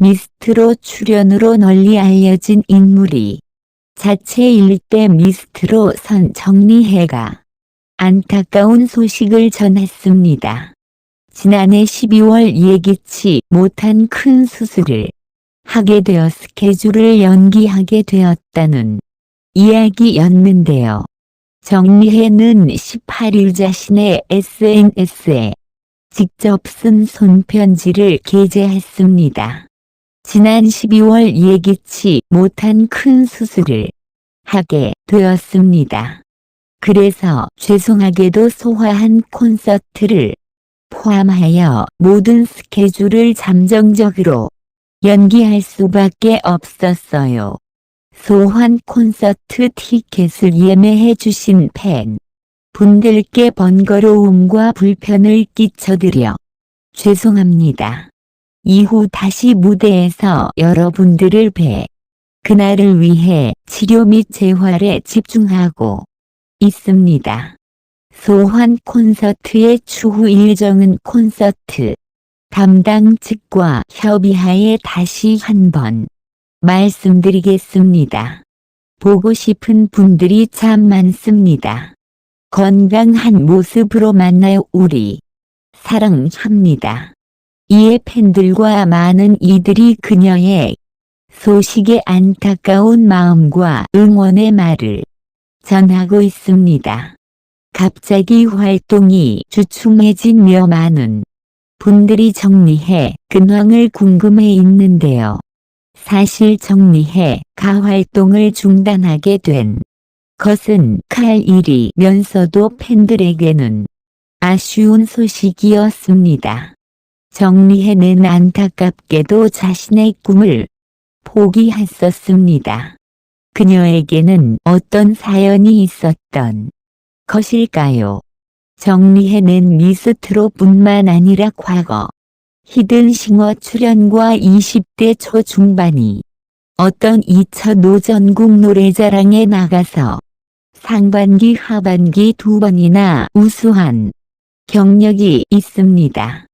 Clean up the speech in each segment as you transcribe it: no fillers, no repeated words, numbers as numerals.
미스트로 출연으로 널리 알려진 인물이 자체 1대 미스트로 선 정리해가 안타까운 소식을 전했습니다. 지난해 12월 예기치 못한 큰 수술을 하게 되어 스케줄을 연기하게 되었다는 이야기였는데요. 정리해는 18일 자신의 SNS에 직접 쓴 손편지를 게재했습니다. 지난 12월 예기치 못한 큰 수술을 하게 되었습니다. 그래서 죄송하게도 소화한 콘서트를 포함하여 모든 스케줄을 잠정적으로 연기할 수밖에 없었어요. 소환 콘서트 티켓을 예매해 주신 팬 분들께 번거로움과 불편을 끼쳐드려 죄송합니다. 이후 다시 무대에서 여러분들을 뵈 그날을 위해 치료 및 재활에 집중하고 있습니다. 소환 콘서트의 추후 일정은 콘서트 담당 측과 협의하에 다시 한번 말씀드리겠습니다. 보고 싶은 분들이 참 많습니다. 건강한 모습으로 만나요. 우리 사랑합니다. 이에 팬들과 많은 이들이 그녀의 소식에 안타까운 마음과 응원의 말을 전하고 있습니다. 갑자기 활동이 주춤해지며 많은 분들이 정리해 근황을 궁금해 있는데요. 사실 정리해가 활동을 중단하게 된 것은 칼일이면서도 팬들에게는 아쉬운 소식이었습니다. 정리해는 안타깝게도 자신의 꿈을 포기했었습니다. 그녀에게는 어떤 사연이 있었던 것일까요? 정리해는 미스트로뿐만 아니라 과거 히든싱어 출연과 20대 초중반이 어떤 2차 전국 노래자랑에 나가서 상반기 하반기 2번이나 우수한 경력이 있습니다.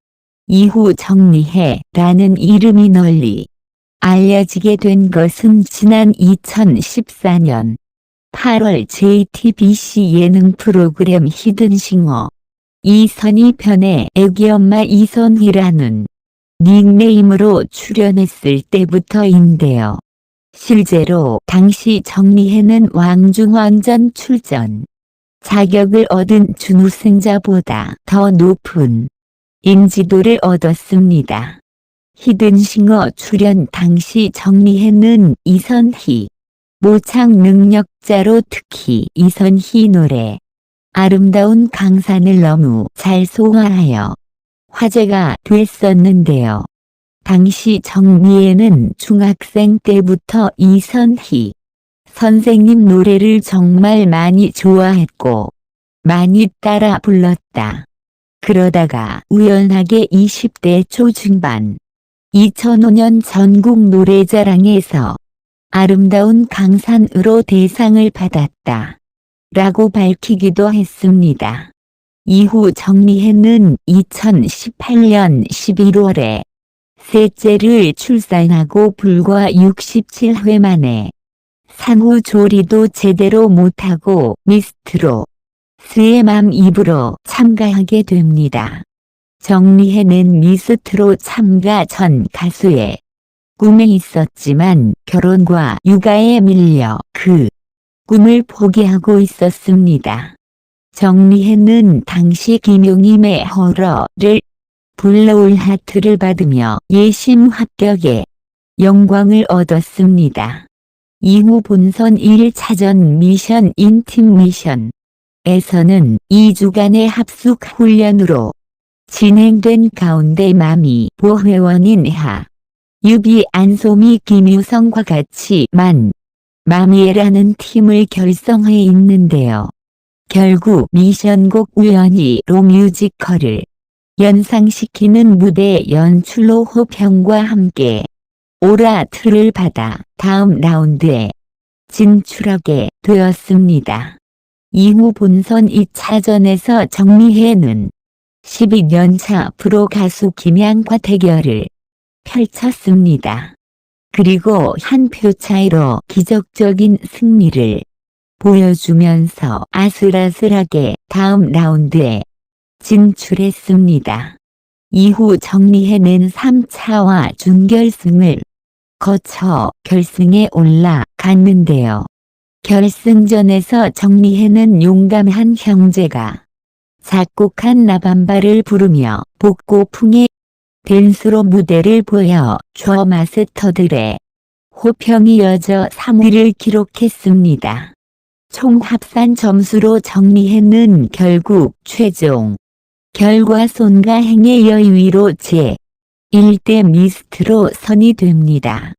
이후 정리해라는 이름이 널리 알려지게 된 것은 지난 2014년 8월 JTBC 예능 프로그램 히든싱어 이선희 편에 애기엄마 이선희라는 닉네임으로 출연했을 때부터인데요. 실제로 당시 정리해는 왕중왕전 출전 자격을 얻은 준우승자보다 더 높은 인지도를 얻었습니다. 히든싱어 출연 당시 정리해는 이선희 모창 능력자로 특히 이선희 노래 아름다운 강산을 너무 잘 소화하여 화제가 됐었는데요. 당시 정리해는 중학생 때부터 이선희 선생님 노래를 정말 많이 좋아했고 많이 따라 불렀다. 그러다가 우연하게 20대 초중반 2005년 전국 노래자랑에서 아름다운 강산으로 대상을 받았다. 라고 밝히기도 했습니다. 이후 정리해는 2018년 11월에 셋째를 출산하고 불과 67회 만에 산후조리도 제대로 못하고 미스트로 스의 맘 2부로 참가하게 됩니다. 정리해는 미스트로 참가 전 가수의 꿈에 있었지만 결혼과 육아에 밀려 그 꿈을 포기하고 있었습니다. 정리해는 당시 김용임의 허러를 불러올 하트를 받으며 예심 합격에 영광을 얻었습니다. 이후 본선 1차전 미션 인팀 미션에서는 2주간의 합숙 훈련으로 진행된 가운데 마미 보회원인 유비 안소미 김유성과 같이 마미에라는 팀을 결성해 있는데요. 결국 미션곡 우연히로 뮤지컬을 연상시키는 무대 연출로 호평과 함께 오라트를 받아 다음 라운드에 진출하게 되었습니다. 이후 본선 2차전에서 정리해는 12년차 프로 가수 김양과 대결을 펼쳤습니다. 그리고 한 표 차이로 기적적인 승리를 보여주면서 아슬아슬하게 다음 라운드에 진출했습니다. 이후 정리해낸 3차와 준결승을 거쳐 결승에 올라갔는데요. 결승전에서 정리해낸 용감한 형제가 작곡한 라밤바를 부르며 복고풍의 댄스로 무대를 보여줘 마스터들의 호평이 이어져 3위를 기록했습니다. 총 합산 점수로 정리해는 결국 최종 결과 손과 행에 이어 2위로 제1대 미스트로 선이 됩니다.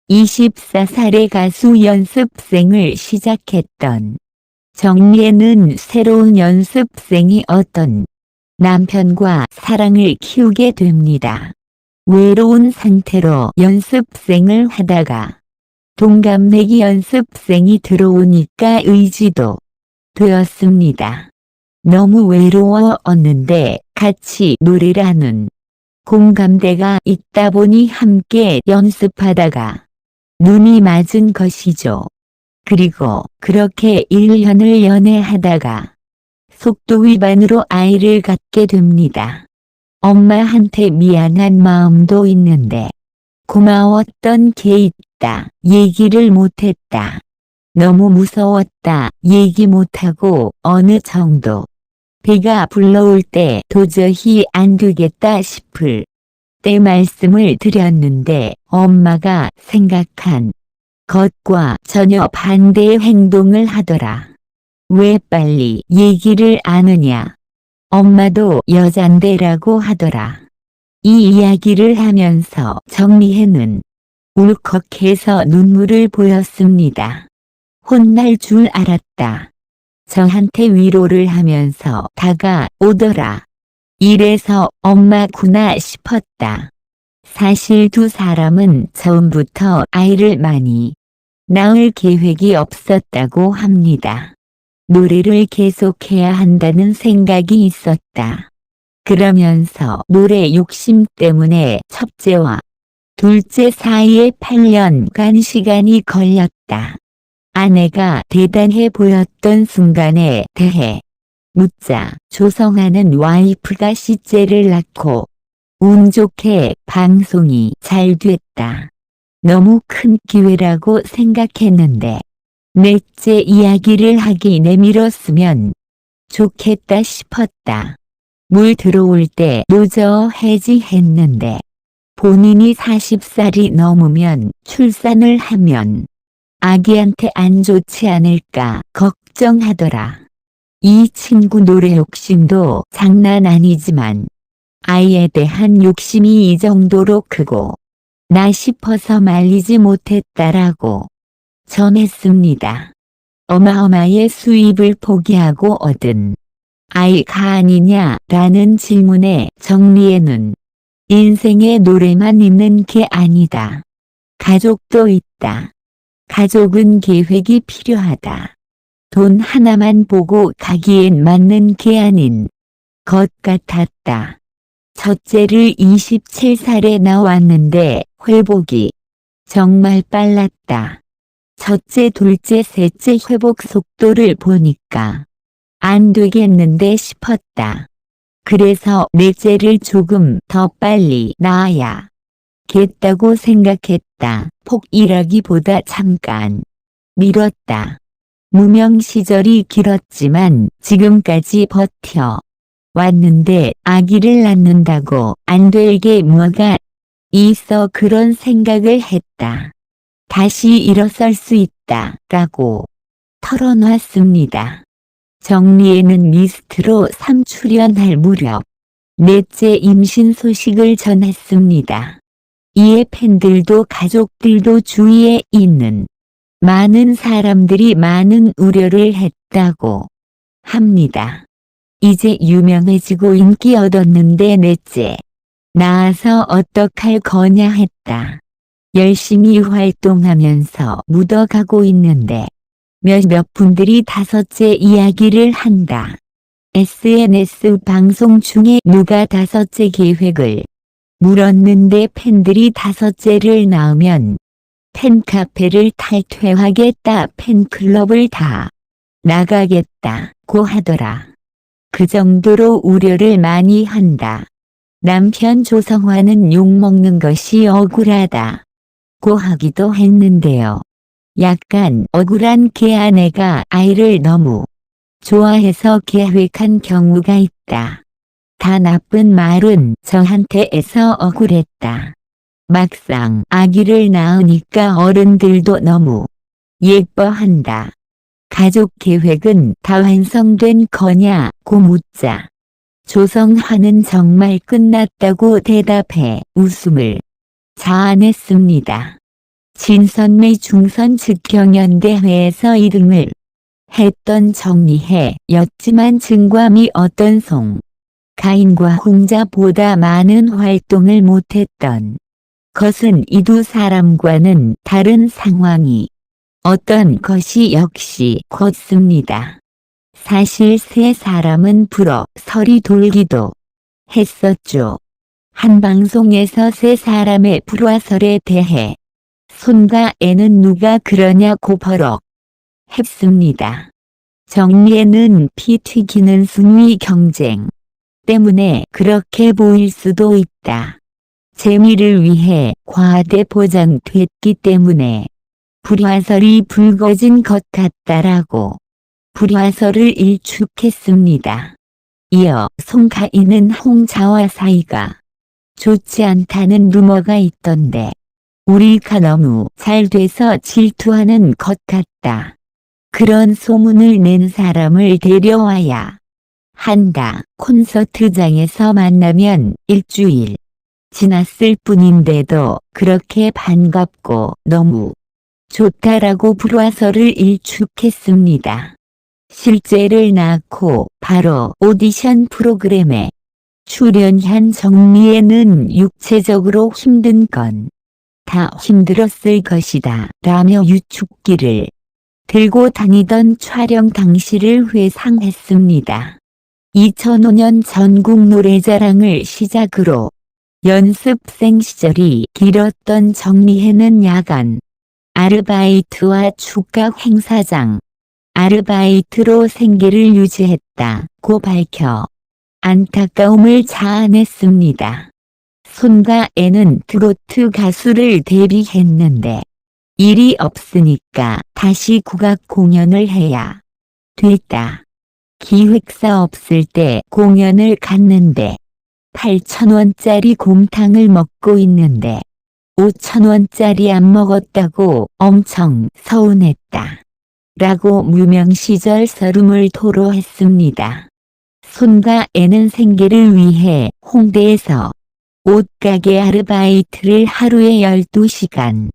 24살의 가수 연습생을 시작했던 정리해는 새로운 연습생이 어떤 남편과 사랑을 키우게 됩니다. 외로운 상태로 연습생을 하다가 동갑내기 연습생이 들어오니까 의지도 되었습니다. 너무 외로웠는데 같이 노래를 하는 공감대가 있다 보니 함께 연습하다가 눈이 맞은 것이죠. 그리고 그렇게 1년을 연애하다가 속도 위반으로 아이를 갖게 됩니다. 엄마한테 미안한 마음도 있는데 고마웠던 게 있다. 얘기를 못했다. 너무 무서웠다. 얘기 못하고 어느 정도 배가 불러올 때 도저히 안 되겠다 싶을 때 말씀을 드렸는데 엄마가 생각한 것과 전혀 반대의 행동을 하더라. 왜 빨리 얘기를 안 하냐. 엄마도 여잔데라고 하더라. 이 이야기를 하면서 정리해는 울컥해서 눈물을 보였습니다. 혼날 줄 알았다. 저한테 위로를 하면서 다가오더라. 이래서 엄마구나 싶었다. 사실 두 사람은 처음부터 아이를 많이 낳을 계획이 없었다고 합니다. 노래를 계속해야 한다는 생각이 있었다. 그러면서 노래 욕심 때문에 첫째와 둘째 사이에 8년간 시간이 걸렸다. 아내가 대단해 보였던 순간에 대해 묻자 조성하는 와이프가 셋째를 낳고 운 좋게 방송이 잘 됐다. 너무 큰 기회라고 생각했는데 넷째 이야기를 하기 내밀었으면 좋겠다 싶었다. 물 들어올 때 노저 해지했는데 본인이 40살이 넘으면 출산을 하면 아기한테 안 좋지 않을까 걱정하더라. 이 친구 노래 욕심도 장난 아니지만 아이에 대한 욕심이 이 정도로 크고 나 싶어서 말리지 못했다라고 전했습니다. 어마어마의 수입을 포기하고 얻은 아이가 아니냐라는 질문에 정리해는 인생에 노래만 있는 게 아니다. 가족도 있다. 가족은 계획이 필요하다. 돈 하나만 보고 가기엔 맞는 게 아닌 것 같았다. 첫째를 27살에 낳았는데 회복이 정말 빨랐다. 첫째, 둘째, 셋째 회복 속도를 보니까 안 되겠는데 싶었다. 그래서 넷째를 조금 더 빨리 낳아야겠다고 생각했다. 폭이라기보다 잠깐 미뤘다. 무명 시절이 길었지만 지금까지 버텨 왔는데 아기를 낳는다고 안 될 게 뭐가 있어 그런 생각을 했다. 다시 일어설 수 있다 라고 털어놨습니다. 정리해는 미스트로 3출연할 무렵 넷째 임신 소식을 전했습니다. 이에 팬들도 가족들도 주위에 있는 많은 사람들이 많은 우려를 했다고 합니다. 이제 유명해지고 인기 얻었는데 넷째 낳아서 어떡할 거냐 했다. 열심히 활동하면서 묻어가고 있는데 몇몇 분들이 다섯째 이야기를 한다. SNS 방송 중에 누가 다섯째 계획을 물었는데 팬들이 5째를 낳으면 팬카페를 탈퇴하겠다, 팬클럽을 다 나가겠다고 하더라. 그 정도로 우려를 많이 한다. 남편 조성환은 욕먹는 것이 억울하다고 하기도 했는데요. 약간 억울한 걔 아내가 아이를 너무 좋아해서 계획한 경우가 있다. 다 나쁜 말은 저한테에서 억울했다. 막상 아기를 낳으니까 어른들도 너무 예뻐한다. 가족 계획은 다 완성된 거냐고 묻자 조성환은 정말 끝났다고 대답해 웃음을 자아냈습니다. 진선미 중선 즉경연대회에서 1등을 했던 정리해였지만 증감이 어떤 송가인과 홍자보다 많은 활동을 못했던 것은 이 두 사람과는 다른 상황이 어떤 것이 역시 컸습니다. 사실 세 사람은 불어설이 돌기도 했었죠. 한 방송에서 세 사람의 불화설에 대해 손과 애는 누가 그러냐고 버럭 했습니다. 정리에는 피 튀기는 순위 경쟁 때문에 그렇게 보일 수도 있다. 재미를 위해 과대 포장됐기 때문에 불화설이 불거진 것 같다라고 불화설을 일축했습니다. 이어 송가인은 홍자와 사이가 좋지 않다는 루머가 있던데 우리가 너무 잘 돼서 질투하는 것 같다. 그런 소문을 낸 사람을 데려와야 한다. 콘서트장에서 만나면 일주일 지났을 뿐인데도 그렇게 반갑고 너무 좋다라고 불화설을 일축했습니다. 실제를 낳고 바로 오디션 프로그램에 출연한 정리에는 육체적으로 힘든 건 다 힘들었을 것이다 라며 유축기를 들고 다니던 촬영 당시를 회상했습니다. 2005년 전국 노래자랑을 시작으로 연습생 시절이 길었던 정리해는 야간 아르바이트와 축가 행사장 아르바이트로 생계를 유지했다고 밝혀 안타까움을 자아냈습니다. 손과 애는 트로트 가수를 데뷔했는데 일이 없으니까 다시 국악 공연을 해야 됐다. 기획사 없을 때 공연을 갔는데 8,000원짜리 곰탕을 먹고 있는데 5,000원짜리 안 먹었다고 엄청 서운했다. 라고 무명 시절 서름을 토로했습니다. 손과 애는 생계를 위해 홍대에서 옷가게 아르바이트를 하루에 12시간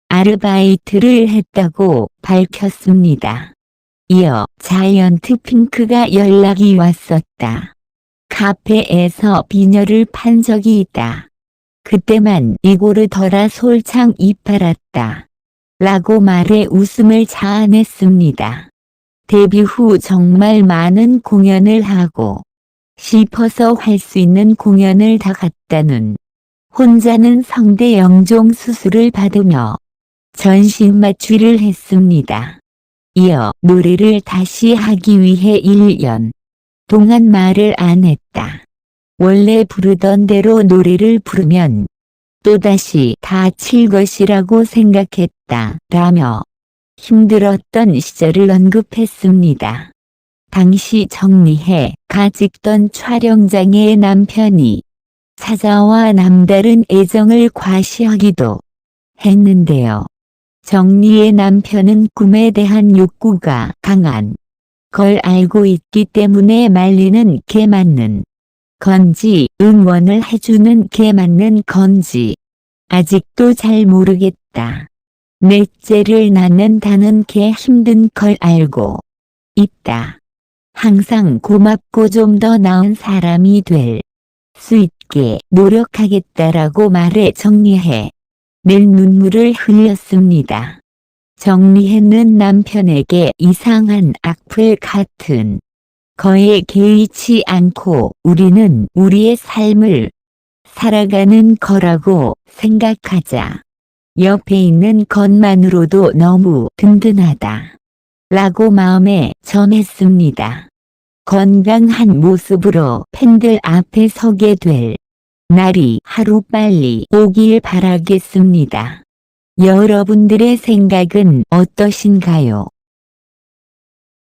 아르바이트를 했다고 밝혔습니다. 이어 자이언트 핑크가 연락이 왔었다. 카페에서 비녀를 판 적이 있다. 그때만 이고르더라 솔창이 팔았다. 라고 말해 웃음을 자아냈습니다. 데뷔 후 정말 많은 공연을 하고 싶어서 할 수 있는 공연을 다 갔다는 혼자는 성대 영종 수술을 받으며 전신 마취를 했습니다. 이어 노래를 다시 하기 위해 1년 동안 말을 안 했다. 원래 부르던 대로 노래를 부르면 또다시 다칠 것이라고 생각했다 라며 힘들었던 시절을 언급했습니다. 당시 정리해가 찍던 촬영장에 남편이 찾아와 남다른 애정을 과시하기도 했는데요. 정리의 남편은 꿈에 대한 욕구가 강한 걸 알고 있기 때문에 말리는 게 맞는 건지 응원을 해주는 게 맞는 건지 아직도 잘 모르겠다. 넷째를 낳는다는 게 힘든 걸 알고 있다. 항상 고맙고 좀 더 나은 사람이 될 수 있게 노력하겠다라고 말해 정리해 늘 눈물을 흘렸습니다. 정리해는 남편에게 이상한 악플 같은 거에 개의치 않고 우리는 우리의 삶을 살아가는 거라고 생각하자. 옆에 있는 것만으로도 너무 든든하다. 라고 마음에 전했습니다. 건강한 모습으로 팬들 앞에 서게 될 날이 하루빨리 오길 바라겠습니다. 여러분들의 생각은 어떠신가요?